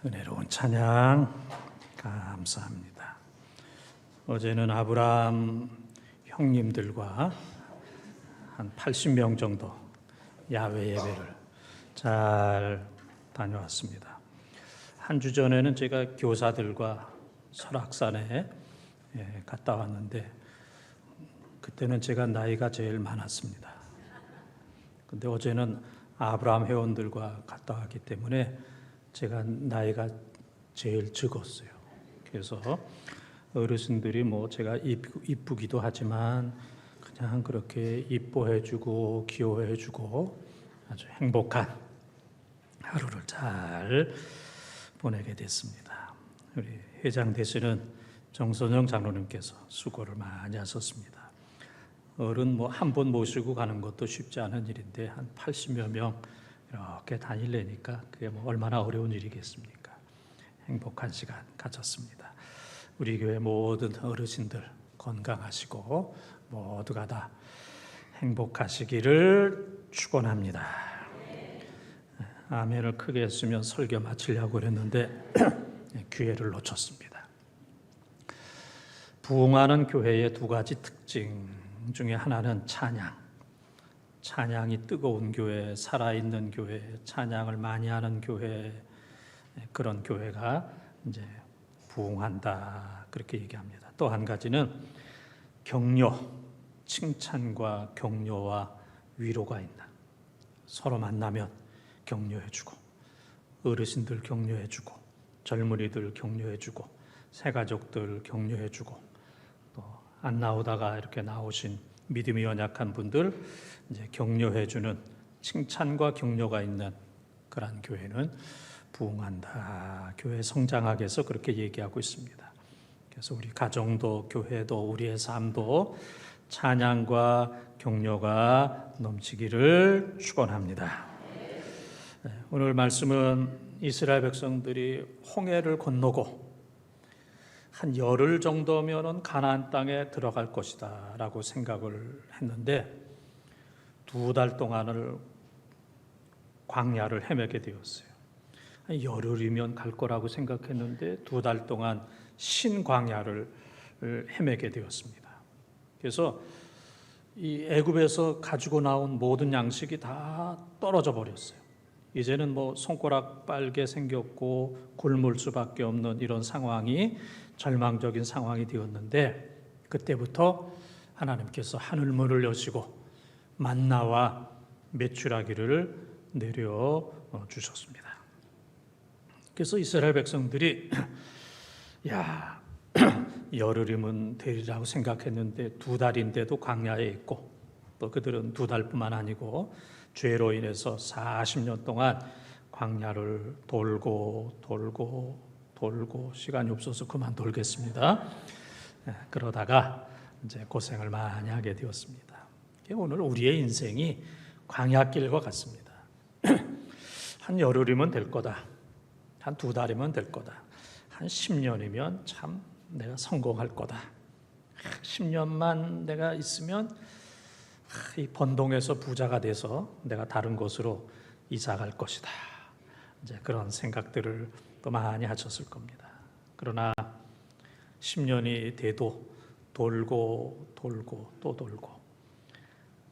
은혜로운 찬양 감사합니다. 어제는 아브라함 형님들과 한 80명 정도 야외 예배를 잘 다녀왔습니다. 한 주 전에는 제가 교사들과 설악산에 갔다 왔는데 그때는 제가 나이가 제일 많았습니다. 근데 어제는 아브라함 회원들과 갔다 왔기 때문에 제가 나이가 제일 적었어요. 그래서 어르신들이 제가 이쁘기도 하지만 그냥 그렇게 이뻐해주고 귀여워해주고 아주 행복한 하루를 잘 보내게 됐습니다. 우리 회장 되시는 정선영 장로님께서 수고를 많이 하셨습니다. 어른 한 번 모시고 가는 것도 쉽지 않은 일인데 한 80여 명 이렇게 다니려니까 그게 얼마나 어려운 일이겠습니까? 행복한 시간 가졌습니다. 우리 교회 모든 어르신들 건강하시고 모두가 다 행복하시기를 축원합니다. 아멘을 크게 했으면 설교 마치려고 그랬는데 기회를 놓쳤습니다. 부흥하는 교회의 두 가지 특징 중에 하나는 찬양이 뜨거운 교회, 살아있는 교회, 찬양을 많이 하는 교회, 그런 교회가 이제 부흥한다 그렇게 얘기합니다. 또 한 가지는 격려, 칭찬과 격려와 위로가 있는, 서로 만나면 격려해주고 어르신들 격려해주고 젊은이들 칭찬해주고 새가족들 격려해주고 또 안 나오다가 이렇게 나오신 믿음이 연약한 분들 이제 격려해주는 칭찬과 격려가 있는 그러한 교회는 부흥한다. 교회 성장하게 해서 그렇게 얘기하고 있습니다. 그래서 우리 가정도 교회도 우리의 삶도 찬양과 격려가 넘치기를 축원합니다. 오늘 말씀은 이스라엘 백성들이 홍해를 건너고 한 열흘 정도면은 가나안 땅에 들어갈 것이다 라고 생각을 했는데 2달 동안을 광야를 헤매게 되었어요. 한 열흘이면 갈 거라고 생각했는데 2달 동안 신광야를 헤매게 되었습니다. 그래서 이 애굽에서 가지고 나온 모든 양식이 다 떨어져 버렸어요. 이제는 손가락 빨게 생겼고 굶을 수밖에 없는 이런 상황이 절망적인 상황이 되었는데 그때부터 하나님께서 하늘문을 여시고 만나와 메추라기를 내려 주셨습니다. 그래서 이스라엘 백성들이 열흘이면 되리라고 생각했는데 2달인데도 광야에 있고 또 그들은 2달뿐만 아니고 죄로 인해서 40년 동안 광야를 돌고 시간이 없어서 그만 돌겠습니다. 그러다가 이제 고생을 많이 하게 되었습니다. 오늘 우리의 인생이 광야길과 같습니다. 한 열흘이면 될 거다. 한 2달이면 될 거다. 한 10년이면 참 내가 성공할 거다. 10년만 내가 있으면 이 번동에서 부자가 돼서 내가 다른 곳으로 이사 갈 것이다. 이제 그런 생각들을 또 많이 하셨을 겁니다. 그러나 10년이 돼도 돌고 또 돌고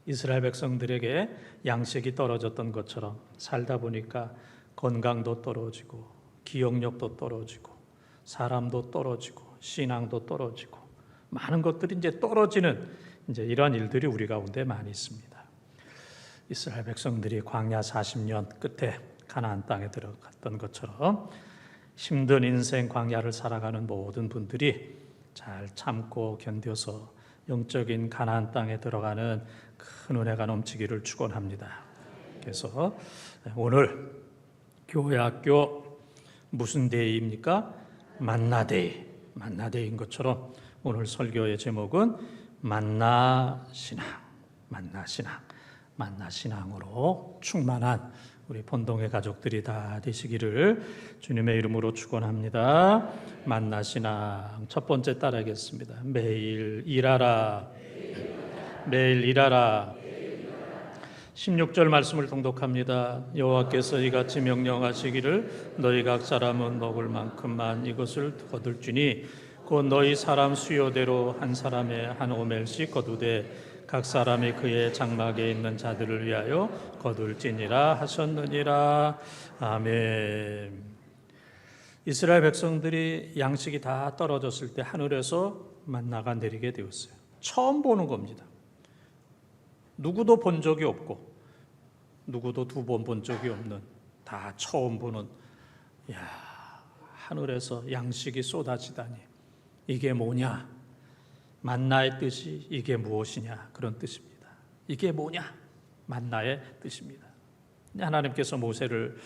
이스라엘 백성들에게 양식이 떨어졌던 것처럼 살다 보니까 건강도 떨어지고 기억력도 떨어지고 사람도 떨어지고 신앙도 떨어지고 많은 것들이 이제 떨어지는 이러한 일들이 우리 가운데 많이 있습니다. 이스라엘 백성들이 광야 40년 끝에 가나안 땅에 들어갔던 것처럼 힘든 인생 광야를 살아가는 모든 분들이 잘 참고 견뎌서 영적인 가나안 땅에 들어가는 큰 은혜가 넘치기를 축원합니다. 그래서 오늘 교회 학교 무슨 데이입니까? 만나데이인 것처럼 오늘 설교의 제목은 만나신앙으로 충만한 우리 본동의 가족들이 다 되시기를 주님의 이름으로 축원합니다. 만나신앙 첫 번째 따라하겠습니다. 매일 일하라. 16절 말씀을 통독합니다. 여호와께서 이같이 명령하시기를 너희 각 사람은 먹을 만큼만 이것을 거둘지니 곧 너희 사람 수요대로 한 사람에 한 오멜씩 거두되 각 사람이 그의 장막에 있는 자들을 위하여 거둘지니라 하셨느니라. 아멘. 이스라엘 백성들이 양식이 다 떨어졌을 때 하늘에서 만나가 내리게 되었어요. 처음 보는 겁니다. 누구도 본 적이 없고 누구도 두 번 본 적이 없는, 다 처음 보는, 하늘에서 양식이 쏟아지다니 이게 뭐냐? 만나의 뜻이 이게 무엇이냐? 그런 뜻입니다. 이게 뭐냐? 만나의 뜻입니다. 하나님께서 모세를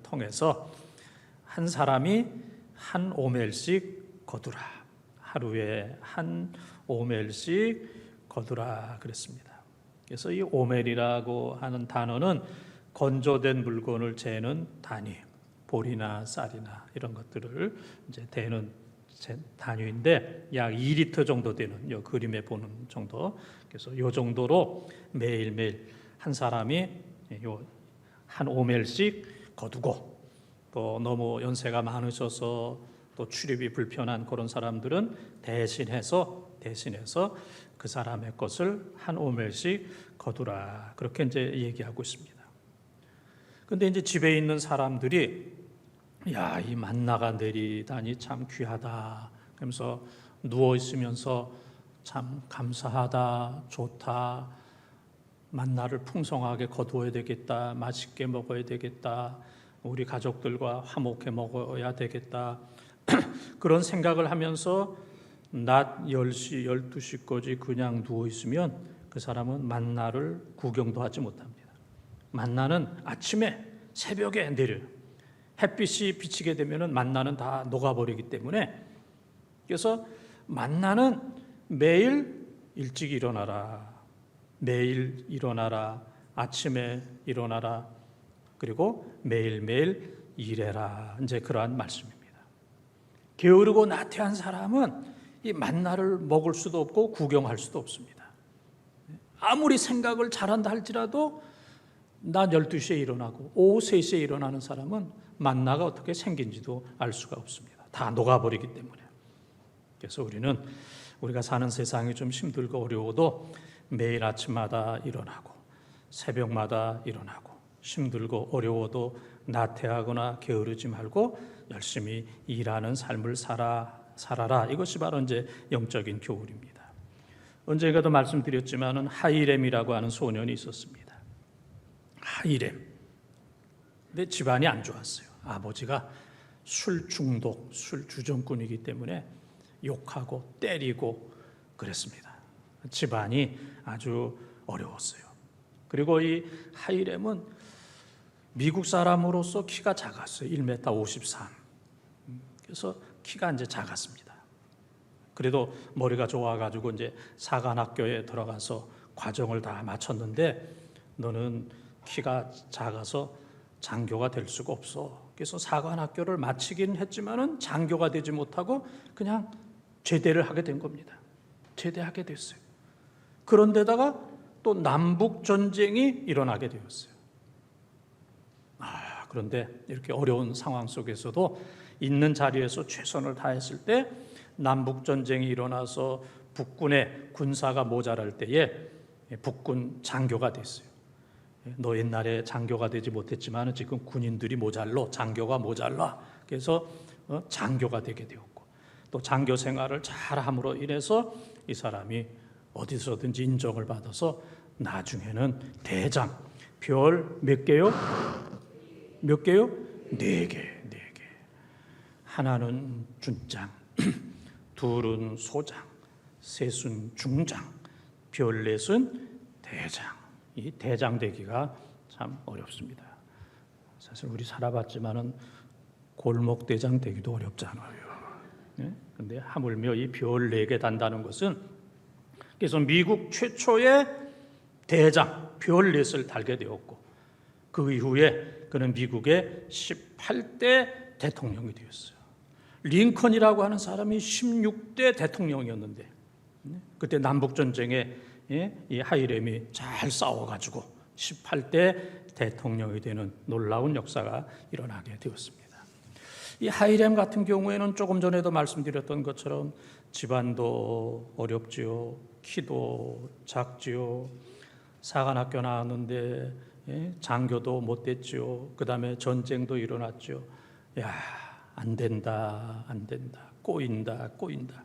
통해서 한 사람이 한 오멜씩 거두라, 하루에 한 오멜씩 거두라 그랬습니다. 그래서 이 오멜이라고 하는 단어는 건조된 물건을 재는 단위, 보리나 쌀이나 이런 것들을 이제 대는 단위인데 약 2리터 정도 되는, 이 그림에 보는 정도. 그래서 이 정도로 매일매일 한 사람이 한 오멜씩 거두고, 또 너무 연세가 많으셔서 또 출입이 불편한 그런 사람들은 대신해서 그 사람의 것을 한 오멜씩 거두라, 그렇게 이제 얘기하고 있습니다. 근데 이제 집에 있는 사람들이 이 만나가 내리다니 참 귀하다 그러면서 누워 있으면서 참 감사하다, 좋다, 만나를 풍성하게 거두어야 되겠다, 맛있게 먹어야 되겠다, 우리 가족들과 화목해 먹어야 되겠다 그런 생각을 하면서 낮 10시, 12시까지 그냥 누워있으면 그 사람은 만나를 구경도 하지 못합니다. 만나는 아침에 새벽에 내려요. 햇빛이 비치게 되면 만나는 다 녹아버리기 때문에, 그래서 만나는 매일 일찍 일어나라, 매일 일어나라, 아침에 일어나라, 그리고 매일매일 일해라, 이제 그러한 말씀입니다. 게으르고 나태한 사람은 이 만나를 먹을 수도 없고 구경할 수도 없습니다. 아무리 생각을 잘한다 할지라도 낮 12시에 일어나고 오후 3시에 일어나는 사람은 만나가 어떻게 생긴지도 알 수가 없습니다. 다 녹아버리기 때문에. 그래서 우리가 사는 세상이 좀 힘들고 어려워도 매일 아침마다 일어나고 새벽마다 일어나고, 힘들고 어려워도 나태하거나 게으르지 말고 열심히 일하는 삶을 살아라. 이것이 바로 이제 영적인 교훈입니다. 언젠가도 말씀드렸지만은 하이렘이라고 하는 소년이 있었습니다. 하이렘. 근데 집안이 안 좋았어요. 아버지가 술 중독, 술 주정꾼이기 때문에 욕하고 때리고 그랬습니다. 집안이 아주 어려웠어요. 그리고 이 하이렘은 미국 사람으로서 키가 작았어요. 1m 53. 그래서 키가 이제 작았습니다. 그래도 머리가 좋아가지고 이제 사관학교에 들어가서 과정을 다 마쳤는데, 너는 키가 작아서 장교가 될 수가 없어. 그래서 사관학교를 마치긴 했지만은 장교가 되지 못하고 그냥 제대를 하게 된 겁니다. 제대하게 됐어요. 그런데다가 또 남북 전쟁이 일어나게 되었어요. 그런데 이렇게 어려운 상황 속에서도 있는 자리에서 최선을 다했을 때 남북 전쟁이 일어나서 북군의 군사가 모자랄 때에 북군 장교가 됐어요. 너 옛날에 장교가 되지 못했지만 지금 군인들이 모자라, 장교가 모자라. 그래서 장교가 되게 되었고, 또 장교 생활을 잘함으로 인해서 이 사람이 어디서든지 인정을 받아서 나중에는 대장, 별 몇 개요? 몇 개요? 4개. 하나는 준장, 둘은 소장, 셋은 중장, 별 넷은 대장. 이 대장 되기가 참 어렵습니다. 사실 우리 살아봤지만은 골목 대장 되기도 어렵잖아요. 그런데 하물며 이 별 4개 단다는 것은, 그래서 미국 최초의 대장 별 4을 달게 되었고, 그 이후에 그는 미국의 18대 대통령이 되었어요. 링컨이라고 하는 사람이 16대 대통령이었는데, 그때 남북전쟁에 이 하이렘이 잘 싸워가지고 18대 대통령이 되는 놀라운 역사가 일어나게 되었습니다. 이 하이렘 같은 경우에는 조금 전에도 말씀드렸던 것처럼 집안도 어렵지요. 키도 작지요. 사관학교 나왔는데 장교도 못 됐지요. 그 다음에 전쟁도 일어났죠. 야, 안 된다, 안 된다. 꼬인다, 꼬인다.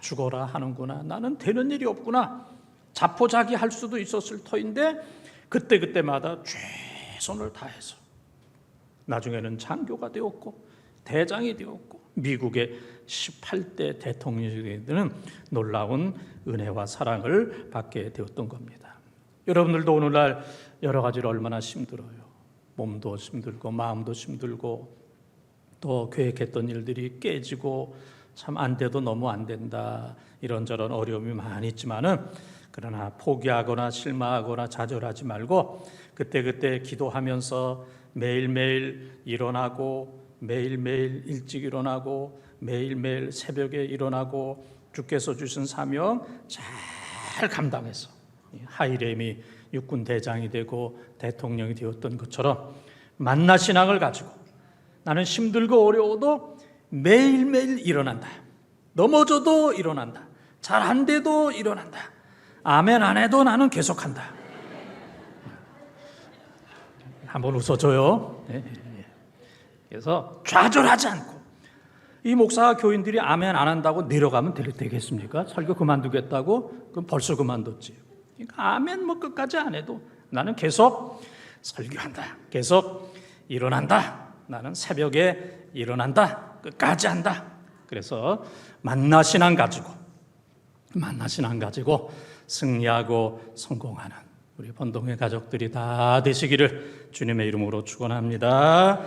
죽어라 하는구나. 나는 되는 일이 없구나. 자포자기할 수도 있었을 터인데 그때마다 최선을 다해서 나중에는 장교가 되었고 대장이 되었고 미국의 18대 대통령이 되는 놀라운 은혜와 사랑을 받게 되었던 겁니다. 여러분들도 오늘날 여러 가지로 얼마나 힘들어요. 몸도 힘들고 마음도 힘들고 또 계획했던 일들이 깨지고 참 안 돼도 너무 안 된다. 이런저런 어려움이 많이 있지만은 그러나 포기하거나 실망하거나 좌절하지 말고 그때 기도하면서 매일매일 일어나고 매일매일 일찍 일어나고 매일매일 새벽에 일어나고 주께서 주신 사명 잘 감당해서 하이렘이 육군 대장이 되고 대통령이 되었던 것처럼 만나 신앙을 가지고 나는 힘들고 어려워도 매일매일 일어난다. 넘어져도 일어난다. 잘 안 돼도 일어난다. 아멘 안 해도 나는 계속한다. 한번 웃어줘요. 그래서 좌절하지 않고 이 목사와 교인들이 아멘 안 한다고 내려가면 되겠습니까? 설교 그만두겠다고? 그럼 벌써 그만뒀지. 그러니까 아멘 끝까지 안 해도 나는 계속 설교한다. 계속 일어난다. 나는 새벽에 일어난다. 끝까지 한다. 그래서 만나 신앙 가지고 승리하고 성공하는 우리 본동의 가족들이 다 되시기를 주님의 이름으로 축원합니다.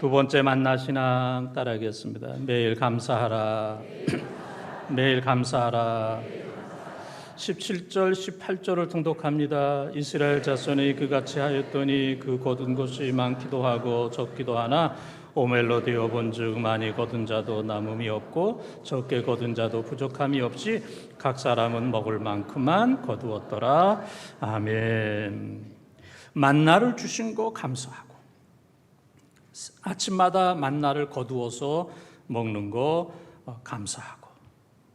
두 번째 만나 신앙 따라하겠습니다. 매일 감사하라. 매일 감사하라. 17절 18절을 통독합니다. 이스라엘 자손이 그같이 하였더니 그 거둔 것이 많기도 하고 적기도 하나 오멜로 되어 본즉 많이 거둔 자도 남음이 없고 적게 거둔 자도 부족함이 없이 각 사람은 먹을 만큼만 거두었더라. 아멘. 만나를 주신 거 감사하고 아침마다 만나를 거두어서 먹는 거 감사하고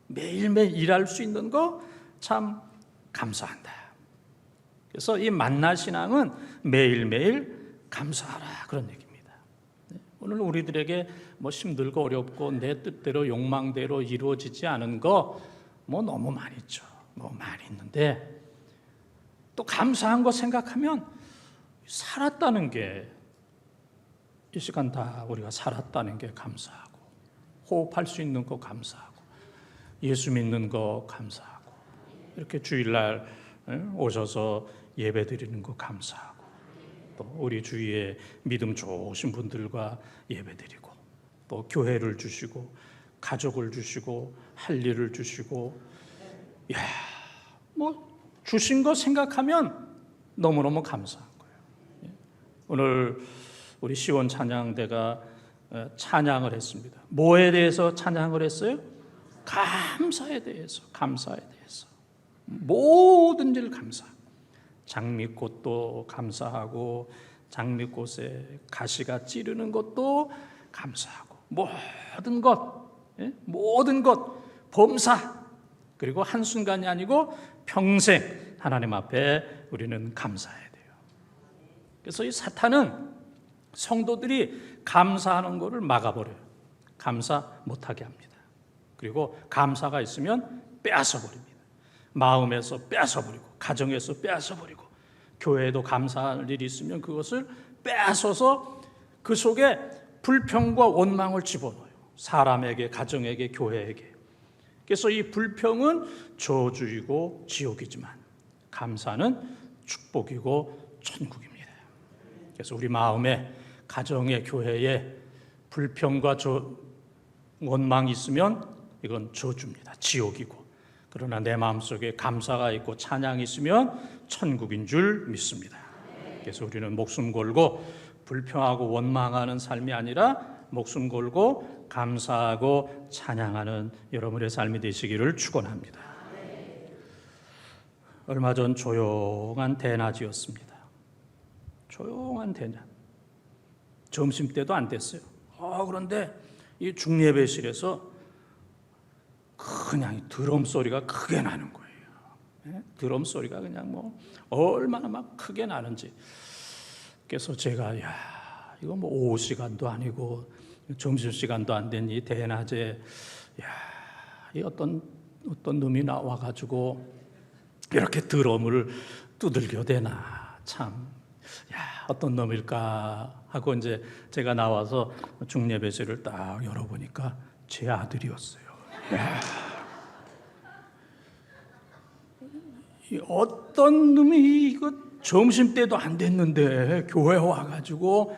매일매일 일할 수 있는 거 참 감사한다. 그래서 이 만나 신앙은 매일매일 감사하라 그런 얘기입니다. 오늘 우리들에게 힘들고 어렵고 내 뜻대로 욕망대로 이루어지지 않은 거 너무 많이 있죠. 너무 많이 있는데 또 감사한 거 생각하면 살았다는 게 이 시간 다 우리가 살았다는 게 감사하고 호흡할 수 있는 거 감사하고 예수 믿는 거 감사하고 이렇게 주일날 오셔서 예배 드리는 거 감사하고 또 우리 주위에 믿음 좋으신 분들과 예배 드리고 또 교회를 주시고 가족을 주시고 할 일을 주시고 주신 거 생각하면 너무너무 감사한 거예요. 오늘 우리 시원 찬양대가 찬양을 했습니다. 뭐에 대해서 찬양을 했어요? 감사에 대해서. 모든 일 감사하고 장미꽃도 감사하고 장미꽃에 가시가 찌르는 것도 감사하고 모든 것 범사 그리고 한순간이 아니고 평생 하나님 앞에 우리는 감사해야 돼요. 그래서 이 사탄은 성도들이 감사하는 것을 막아버려요. 감사 못하게 합니다. 그리고 감사가 있으면 빼앗아버립니다. 마음에서 빼앗아버리고 가정에서 빼앗아버리고 교회에도 감사할 일이 있으면 그것을 빼앗아서 그 속에 불평과 원망을 집어넣어요. 사람에게, 가정에게, 교회에게. 그래서 이 불평은 저주이고 지옥이지만 감사는 축복이고 천국입니다. 그래서 우리 마음에 가정에, 교회에 불평과 원망이 있으면 이건 저주입니다. 지옥이고. 그러나 내 마음속에 감사가 있고 찬양이 있으면 천국인 줄 믿습니다. 그래서 우리는 목숨 걸고 불평하고 원망하는 삶이 아니라 목숨 걸고 감사하고 찬양하는 여러분의 삶이 되시기를 축원합니다. 얼마 전 조용한 대낮이었습니다. 조용한 대낮. 점심때도 안 됐어요. 그런데 이 중예배실에서 그냥 드럼 소리가 크게 나는 거예요. 드럼 소리가 그냥 뭐 얼마나 막 크게 나는지. 그래서 제가 이거 뭐 오후 시간도 아니고 점심 시간도 안 된 이 대낮에 이 어떤 놈이 나와 가지고 이렇게 드럼을 두들겨 대나 참. 어떤 놈일까 하고 이제 제가 나와서 중예배실을 딱 열어보니까 제 아들이었어요. 어떤 놈이 이거 점심때도 안 됐는데 교회 와가지고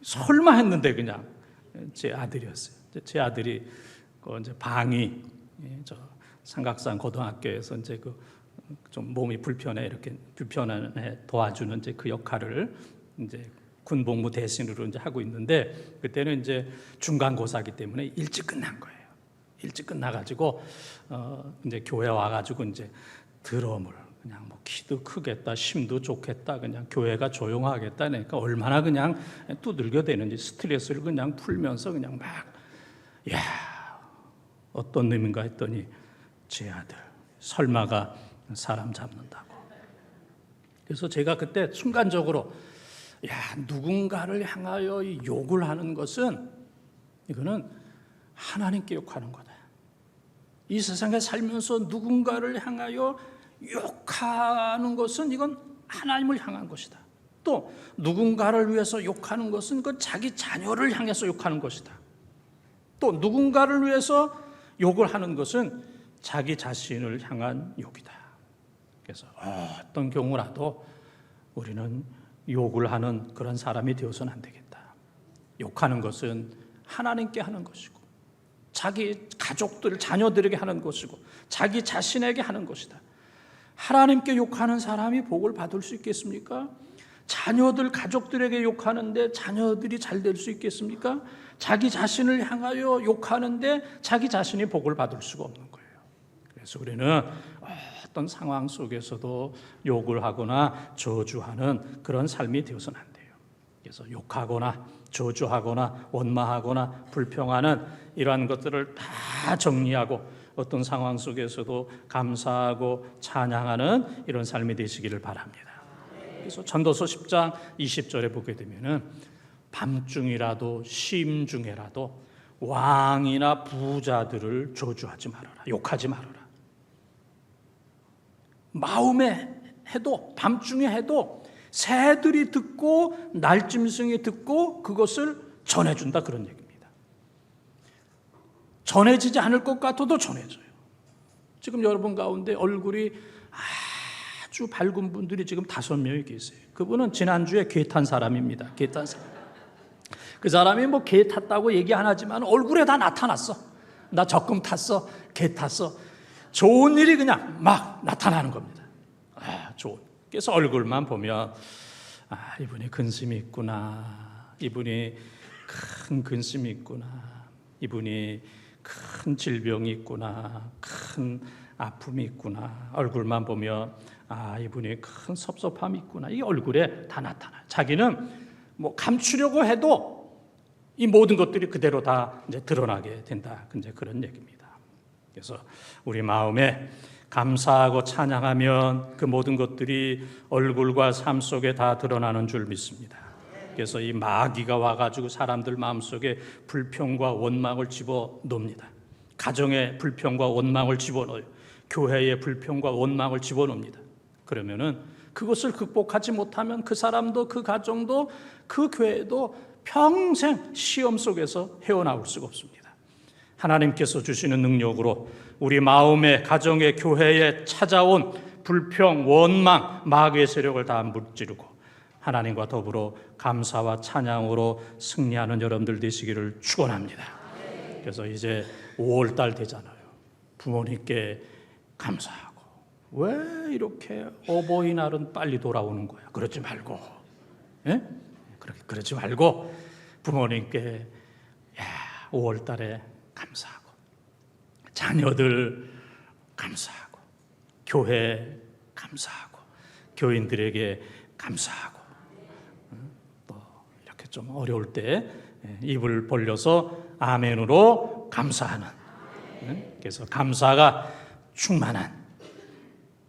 설마 했는데 그냥 제 아들이었어요. 제 아들이 이제 방이 저 삼각산 고등학교에서 이제 좀 몸이 불편해 도와주는 이제 그 역할을 이제 군복무 대신으로 이제 하고 있는데, 그때는 이제 중간고사기 때문에 일찍 끝난 거예요. 일찍 끝나가지고 이제 교회 와가지고 이제 드럼을 그냥 뭐 키도 크겠다, 심도 좋겠다, 그냥 교회가 조용하겠다, 그러니까 얼마나 그냥 두들겨 대는지 스트레스를 그냥 풀면서 그냥 막 어떤 놈인가 했더니 제 아들 설마가 사람 잡는다고. 그래서 제가 그때 순간적으로 누군가를 향하여 욕을 하는 것은 이거는 하나님께 욕하는 거다. 이 세상에 살면서 누군가를 향하여 욕하는 것은 이건 하나님을 향한 것이다. 또 누군가를 위해서 욕하는 것은 그 자기 자녀를 향해서 욕하는 것이다. 또 누군가를 위해서 욕을 하는 것은 자기 자신을 향한 욕이다. 그래서 어떤 경우라도 우리는 욕을 하는 그런 사람이 되어서는 안 되겠다. 욕하는 것은 하나님께 하는 것이고, 자기 가족들, 자녀들에게 하는 것이고, 자기 자신에게 하는 것이다. 하나님께 욕하는 사람이 복을 받을 수 있겠습니까? 자녀들, 가족들에게 욕하는데 자녀들이 잘 될 수 있겠습니까? 자기 자신을 향하여 욕하는데 자기 자신이 복을 받을 수가 없는 거예요. 그래서 우리는 어떤 상황 속에서도 욕을 하거나 저주하는 그런 삶이 되어서는 안 돼요. 그래서 욕하거나 저주하거나 원망하거나 불평하는 이러한 것들을 다 정리하고 어떤 상황 속에서도 감사하고 찬양하는 이런 삶이 되시기를 바랍니다. 그래서 전도서 10장 20절에 보게 되면은 밤중이라도 심중에라도 왕이나 부자들을 저주하지 말아라, 욕하지 말아라. 마음에 해도, 밤중에 해도 새들이 듣고 날짐승이 듣고 그것을 전해준다, 그런 얘기입니다. 전해지지 않을 것 같아도 전해져요. 지금 여러분 가운데 얼굴이 아주 밝은 분들이 지금 5명이 계세요. 그분은 지난주에 개 탄 사람입니다. 개 탄 사람. 그 사람이 뭐 개 탔다고 얘기 안 하지만 얼굴에 다 나타났어. 나 적금 탔어, 개 탔어. 좋은 일이 그냥 막 나타나는 겁니다. 좋은. 그래서 얼굴만 보면 이분이 근심이 있구나, 이분이 큰 근심이 있구나, 이분이 큰 질병이 있구나, 큰 아픔이 있구나. 얼굴만 보면 이분이 큰 섭섭함이 있구나. 이 얼굴에 다 나타나요. 자기는 뭐 감추려고 해도 이 모든 것들이 그대로 다 이제 드러나게 된다, 이제 그런 얘기입니다. 그래서 우리 마음에 감사하고 찬양하면 그 모든 것들이 얼굴과 삶 속에 다 드러나는 줄 믿습니다. 그래서 이 마귀가 와가지고 사람들 마음속에 불평과 원망을 집어넣습니다. 가정에 불평과 원망을 집어넣어요. 교회에 불평과 원망을 집어넣습니다. 그러면은 그것을 극복하지 못하면 그 사람도, 그 가정도, 그 교회도 평생 시험 속에서 헤어나올 수가 없습니다. 하나님께서 주시는 능력으로 우리 마음에, 가정에, 교회에 찾아온 불평, 원망, 마귀의 세력을 다 무찌르고 하나님과 더불어 감사와 찬양으로 승리하는 여러분들 되시기를 축원합니다. 그래서 이제 5월달 되잖아요. 부모님께 감사하고, 왜 이렇게 어버이날은 빨리 돌아오는 거야? 그러지 말고, 그러지 말고 부모님께 5월달에 감사하고, 자녀들 감사하고, 교회 감사하고 교인들에게 감사하고 또 이렇게 좀 어려울 때 입을 벌려서 아멘으로 감사하는, 그래서 감사가 충만한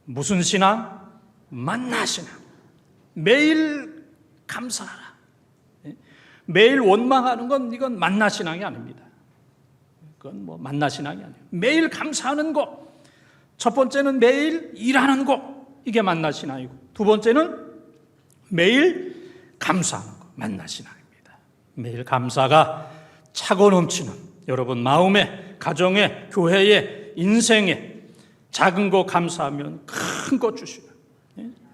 무슨 신앙? 만나 신앙. 매일 감사하라. 매일 원망하는 건 이건 만나 신앙이 아닙니다. 그건 뭐 만나 신앙이 아니에요. 매일 감사하는 것. 첫 번째는 매일 일하는 것. 이게 만나 신앙이고, 두 번째는 매일 감사하는 것. 만나 신앙입니다. 매일 감사가 차고 넘치는 여러분 마음에, 가정에, 교회에, 인생에 작은 거 감사하면 큰 거 주시는,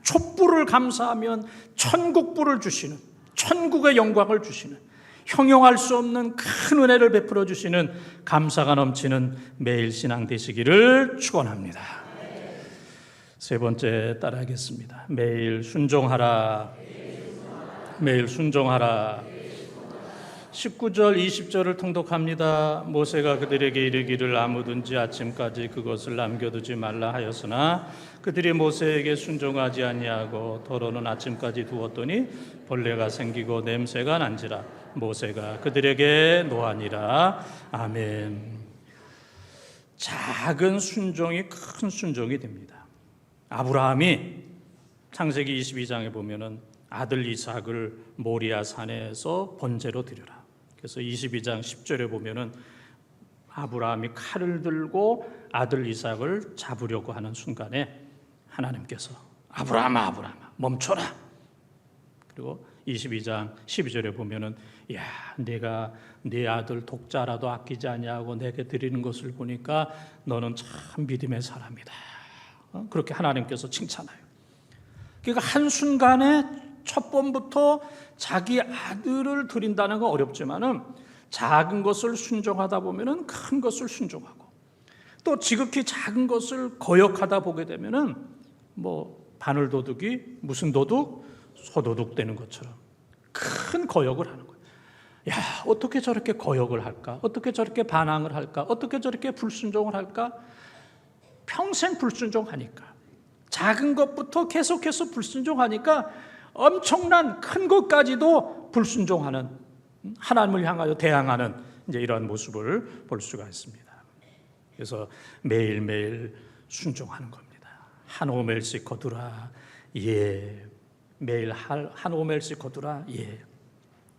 촛불을 감사하면 천국불을 주시는, 천국의 영광을 주시는, 형용할 수 없는 큰 은혜를 베풀어 주시는 감사가 넘치는 매일 신앙 되시기를 축원합니다. 세 번째 따라하겠습니다. 매일 순종하라. 매일 순종하라. 19절 20절을 통독합니다. 모세가 그들에게 이르기를 아무든지 아침까지 그것을 남겨두지 말라 하였으나 그들이 모세에게 순종하지 아니하고 더러는 아침까지 두었더니 벌레가 생기고 냄새가 난지라 모세가 그들에게 노하니라. 아멘. 작은 순종이 큰 순종이 됩니다. 아브라함이 창세기 22장에 보면은 아들 이삭을 모리아 산에서 번제로 드려라. 그래서 22장 10절에 보면은 아브라함이 칼을 들고 아들 이삭을 잡으려고 하는 순간에 하나님께서 아브라함아 아브라함아 멈춰라. 그리고 22장 12절에 보면은 야 내가 네 아들 독자라도 아끼지 아니하고 내게 드리는 것을 보니까 너는 참 믿음의 사람이다. 그렇게 하나님께서 칭찬해요. 그러니까 한순간에 첫 번부터 자기 아들을 드린다는 건 어렵지만은 작은 것을 순종하다 보면은 큰 것을 순종하고 또 지극히 작은 것을 거역하다 보게 되면은 뭐 바늘 도둑이 무슨 도둑? 소도둑 되는 것처럼 큰 거역을 하는 거예요. 야, 어떻게 저렇게 거역을 할까? 어떻게 저렇게 반항을 할까? 어떻게 저렇게 불순종을 할까? 평생 불순종하니까 작은 것부터 계속해서 불순종하니까 엄청난 큰 것까지도 불순종하는 하나님을 향하여 대항하는 이제 이러한 모습을 볼 수가 있습니다. 그래서 매일매일 순종하는 겁니다. 한 오멜씩 거두라. 예. 매일 한 오멜씩 거두라. 예.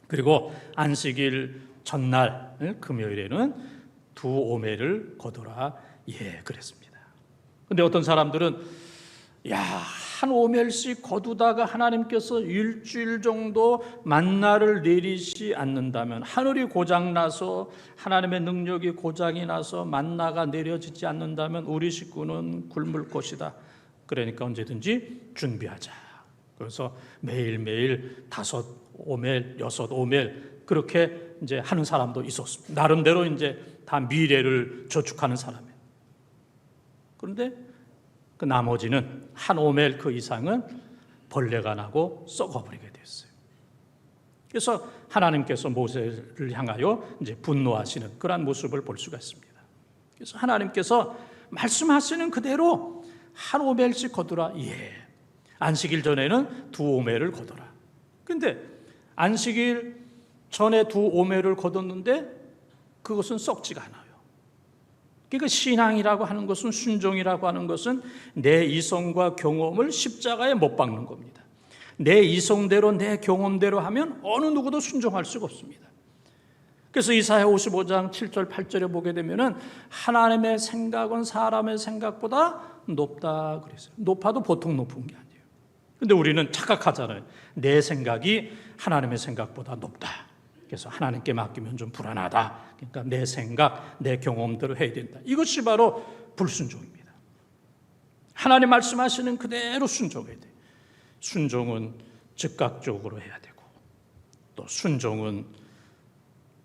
그리고 안식일 전날 금요일에는 2오멜을 거두라. 예. 그랬습니다. 근데 어떤 사람들은 야, 한 오멜씩 거두다가 하나님께서 일주일 정도 만나를 내리지 않는다면 하늘이 고장나서 하나님의 능력이 고장이 나서 만나가 내려지지 않는다면 우리 식구는 굶을 것이다. 그러니까 언제든지 준비하자. 그래서 매일매일 5오멜, 6오멜 그렇게 이제 하는 사람도 있었습니다. 나름대로 이제 다 미래를 저축하는 사람이에요. 그런데 그 나머지는 한 오멜 그 이상은 벌레가 나고 썩어버리게 됐어요. 그래서 하나님께서 모세를 향하여 이제 분노하시는 그러한 모습을 볼 수가 있습니다. 그래서 하나님께서 말씀하시는 그대로 한 오멜씩 거두라. 예. 안식일 전에는 2오멜을 거둬라. 근데 안식일 전에 2오멜을 거뒀는데 그것은 썩지가 않아요. 그러니까 신앙이라고 하는 것은 순종이라고 하는 것은 내 이성과 경험을 십자가에 못 박는 겁니다. 내 이성대로 내 경험대로 하면 어느 누구도 순종할 수가 없습니다. 그래서 이사야 55장 7절 8절에 보게 되면은 하나님의 생각은 사람의 생각보다 높다 그랬어요. 높아도 보통 높은 게 아니에요. 근데 우리는 착각하잖아요. 내 생각이 하나님의 생각보다 높다. 그래서 하나님께 맡기면 좀 불안하다. 그러니까 내 생각, 내 경험대로 해야 된다. 이것이 바로 불순종입니다. 하나님 말씀하시는 그대로 순종해야 돼요. 순종은 즉각적으로 해야 되고 또 순종은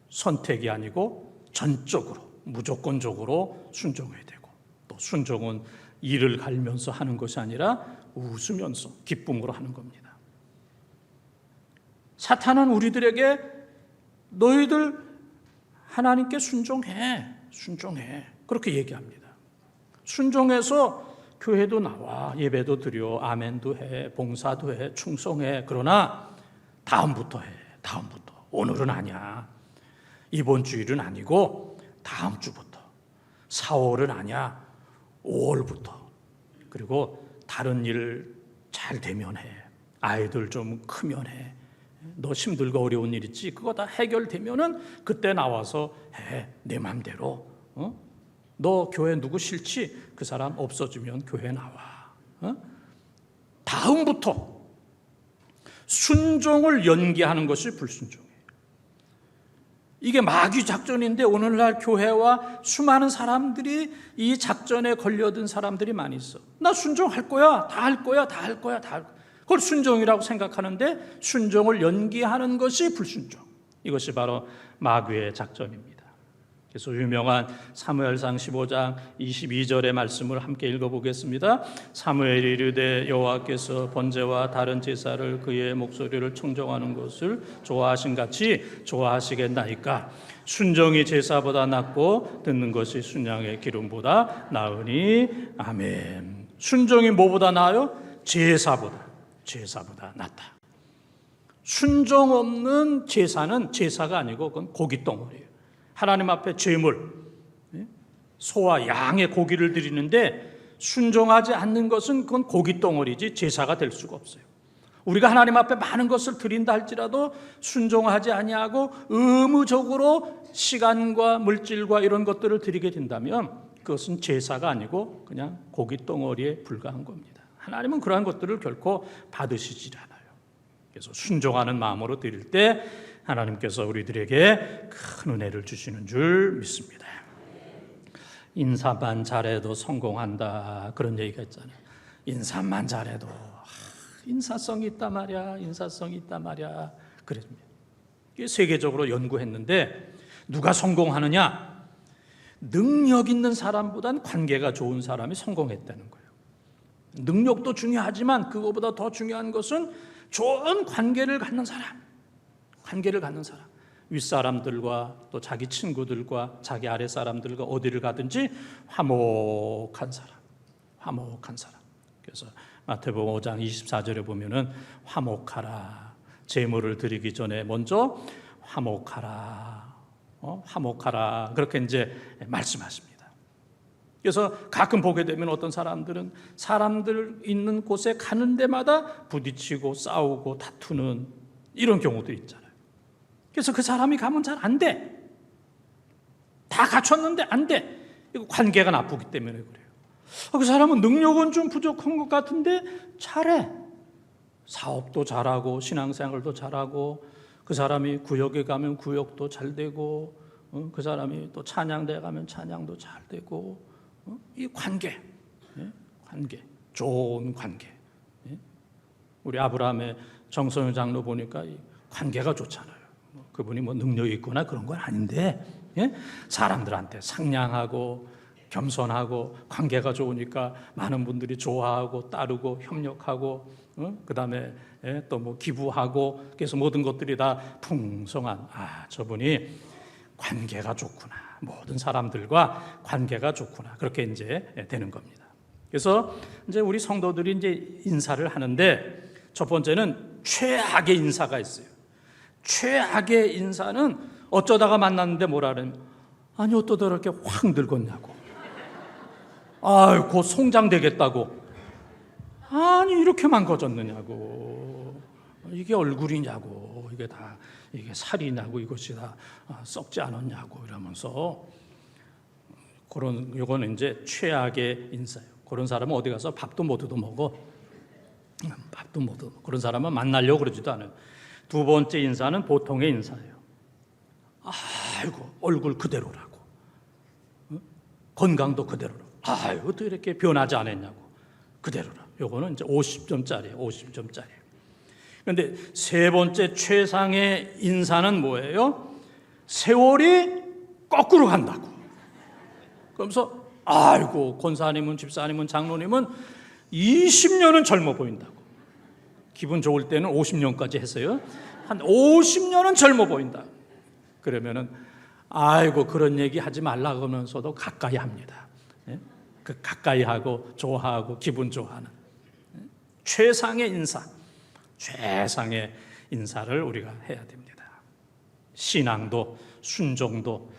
선택이 아니고 전적으로, 무조건적으로 순종해야 되고 또 순종은 이를 갈면서 하는 것이 아니라 웃으면서 기쁨으로 하는 겁니다. 사탄은 우리들에게 너희들 하나님께 순종해 그렇게 얘기합니다. 순종해서 교회도 나와, 예배도 드려, 아멘도 해, 봉사도 해, 충성해. 그러나 다음부터 해. 다음부터. 오늘은 아니야. 이번 주일은 아니고 다음 주부터. 4월은 아니야. 5월부터. 그리고 다른 일 잘 되면 해. 아이들 좀 크면 해. 너 힘들고 어려운 일 있지? 그거 다 해결되면은 그때 나와서 해. 내 맘대로. 너 교회 누구 싫지? 그 사람 없어지면 교회 나와. 다음부터 순종을 연기하는 것이 불순종이에요. 이게 마귀 작전인데 오늘날 교회와 수많은 사람들이 이 작전에 걸려든 사람들이 많이 있어. 나 순종할 거야. 다 할 거야. 다 할 거야. 다 할 거야. 그걸 순종이라고 생각하는데 순종을 연기하는 것이 불순종. 이것이 바로 마귀의 작전입니다. 그래서 유명한 사무엘상 15장 22절의 말씀을 함께 읽어보겠습니다. 사무엘이 이르되 여호와께서 번제와 다른 제사를 그의 목소리를 청종하는 것을 좋아하신 같이 좋아하시겠나이까. 순종이 제사보다 낫고 듣는 것이 순양의 기름보다 나으니. 아멘. 순종이 뭐보다 나아요? 제사보다 낫다. 순종 없는 제사는 제사가 아니고 그건 고깃덩어리예요. 하나님 앞에 제물, 소와 양의 고기를 드리는데 순종하지 않는 것은 그건 고깃덩어리지 제사가 될 수가 없어요. 우리가 하나님 앞에 많은 것을 드린다 할지라도 순종하지 아니하고 의무적으로 시간과 물질과 이런 것들을 드리게 된다면 그것은 제사가 아니고 그냥 고깃덩어리에 불과한 겁니다. 하나님은 그러한 것들을 결코 받으시지 않아요. 그래서 순종하는 마음으로 드릴 때 하나님께서 우리들에게 큰 은혜를 주시는 줄 믿습니다. 인사만 잘해도 성공한다, 그런 얘기가 있잖아요. 인사만 잘해도 인사성이 있단 말이야. 인사성이 있단 말이야. 그랬습니다. 이게 세계적으로 연구했는데 누가 성공하느냐? 능력 있는 사람보단 관계가 좋은 사람이 성공했다는 거예요. 능력도 중요하지만 그거보다 더 중요한 것은 좋은 관계를 갖는 사람. 윗사람들과 또 자기 친구들과 자기 아랫사람들과 어디를 가든지 화목한 사람. 그래서 마태복음 5장 24절에 보면은 화목하라. 제물을 드리기 전에 먼저 화목하라. 그렇게 이제 말씀하십니다. 그래서 가끔 보게 되면 어떤 사람들은 사람들 있는 곳에 가는 데마다 부딪히고 싸우고 다투는 이런 경우도 있잖아요. 그래서 그 사람이 가면 잘 안 돼. 다 갖췄는데 안 돼. 이거 관계가 나쁘기 때문에 그래요. 그 사람은 능력은 좀 부족한 것 같은데 잘해. 사업도 잘하고 신앙생활도 잘하고 그 사람이 구역에 가면 구역도 잘 되고 그 사람이 또 찬양대에 가면 찬양도 잘 되고 이 관계, 좋은 관계. 우리 아브라함의 정성윤 장로 보니까 이 관계가 좋잖아요. 그분이 뭐 능력이 있거나 그런 건 아닌데 사람들한테 상냥하고 겸손하고 관계가 좋으니까 많은 분들이 좋아하고 따르고 협력하고 그 다음에 또 뭐 기부하고 그래서 모든 것들이 다 풍성한 저분이 관계가 좋구나. 모든 사람들과 관계가 좋구나. 그렇게 이제 되는 겁니다. 그래서 이제 우리 성도들이 이제 인사를 하는데 첫 번째는 최악의 인사가 있어요. 최악의 인사는 어쩌다가 만났는데 뭐라 그러면 아니 어떠다 이렇게 확 늙었냐고. 곧 송장 되겠다고. 아니 이렇게 망가졌느냐고. 이게 얼굴이냐고. 이게 살이냐고. 이것이 다 썩지 않았냐고 이러면서 요거는 이제 최악의 인사예요. 그런 사람은 어디 가서 밥도 못 얻어 먹어. 그런 사람은 만나려고 그러지도 않아요. 두 번째 인사는 보통의 인사예요. 얼굴 그대로라고. 건강도 그대로라고. 어떻게 이렇게 변하지 않았냐고. 그대로라. 요거는 이제 50점짜리예요. 50점짜리. 그런데 세 번째 최상의 인사는 뭐예요? 세월이 거꾸로 간다고. 그러면서 권사님은 집사님은 장로님은 20년은 젊어 보인다고. 기분 좋을 때는 50년까지 했어요. 한 50년은 젊어 보인다. 그러면은 그런 얘기 하지 말라고 하면서도 가까이 합니다. 그 가까이 하고 좋아하고 기분 좋아하는 최상의 인사, 최상의 인사를 우리가 해야 됩니다. 신앙도 순종도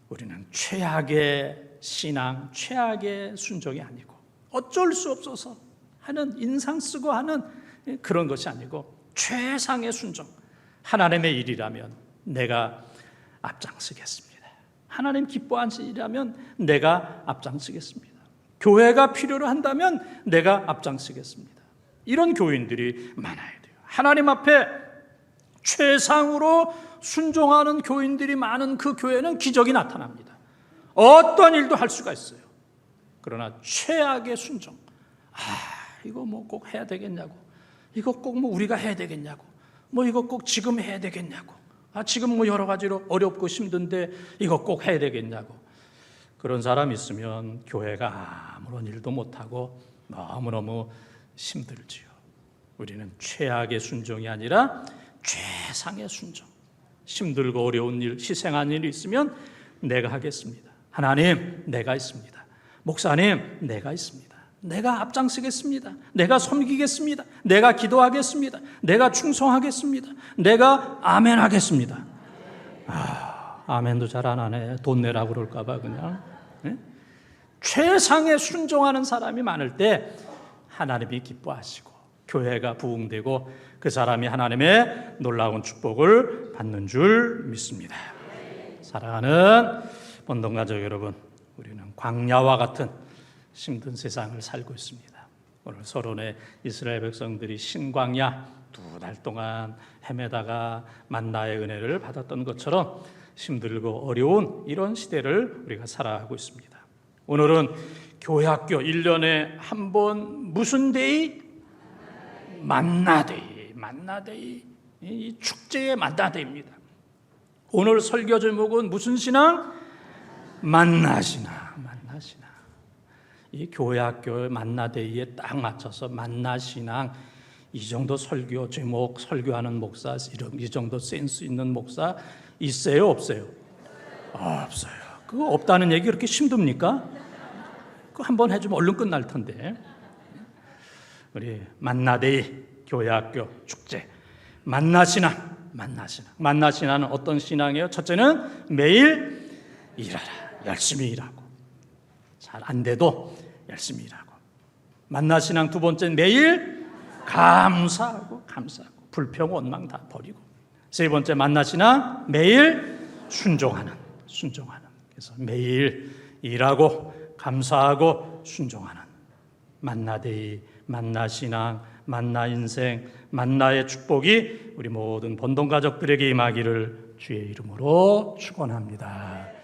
우리는 최악의 신앙, 최악의 순종이 아니고 어쩔 수 없어서 하는 인상 쓰고 하는 그런 것이 아니고 최상의 순종. 하나님의 일이라면 내가 앞장서겠습니다. 하나님 기뻐하시는 일이라면 내가 앞장서겠습니다. 교회가 필요로 한다면 내가 앞장서겠습니다. 이런 교인들이 많아야 돼요. 하나님 앞에 최상으로 순종하는 교인들이 많은 그 교회는 기적이 나타납니다. 어떤 일도 할 수가 있어요. 그러나 최악의 순종, 이거 뭐 꼭 해야 되겠냐고, 이거 꼭 뭐 우리가 해야 되겠냐고, 뭐 이거 꼭 지금 해야 되겠냐고, 지금 뭐 여러 가지로 어렵고 힘든데 이거 꼭 해야 되겠냐고, 그런 사람 있으면 교회가 아무런 일도 못하고 너무너무 힘들지요. 우리는 최악의 순종이 아니라 최상의 순종. 힘들고 어려운 일, 희생한 일이 있으면 내가 하겠습니다. 하나님, 내가 있습니다. 목사님, 내가 있습니다. 내가 앞장서겠습니다. 내가 섬기겠습니다. 내가 기도하겠습니다. 내가 충성하겠습니다. 내가 아멘 하겠습니다. 아멘도 잘 안 하네. 돈 내라고 그럴까 봐 그냥. 최상의 순종하는 사람이 많을 때 하나님이 기뻐하시고 교회가 부흥되고 그 사람이 하나님의 놀라운 축복을 받는 줄 믿습니다. 사랑하는 본동가족 여러분, 우리는 광야와 같은 힘든 세상을 살고 있습니다. 오늘 서론에 이스라엘 백성들이 신광야 2달 동안 헤매다가 만나의 은혜를 받았던 것처럼 힘들고 어려운 이런 시대를 우리가 살아가고 있습니다. 오늘은 교회학교 1년에 한 번 무슨 데이? 만나데이. 만나데이. 이 축제의 만나데이입니다. 오늘 설교 제목은 무슨 신앙? 만나신앙. 만나신앙. 이 교회학교 만나데이에 딱 맞춰서 만나신앙, 이 정도 설교 제목, 설교하는 목사, 이 정도 센스 있는 목사 있어요, 없어요? 없어요. 그거 없다는 얘기 그렇게 힘듭니까? 그거 한번 해주면 얼른 끝날 텐데. 우리 만나데이 교회학교 축제 만나신앙. 만나신앙은 어떤 신앙이에요? 첫째는 매일 일하라. 열심히 일하고, 잘 안 돼도 열심히 일하고. 만나신앙 두 번째는 매일 감사하고 불평 원망 다 버리고. 세 번째 만나신앙 매일 순종하는. 그래서 매일 일하고 감사하고 순종하는 만나데이, 만나신앙, 만나인생, 만나의 축복이 우리 모든 본동가족들에게 임하기를 주의 이름으로 축원합니다.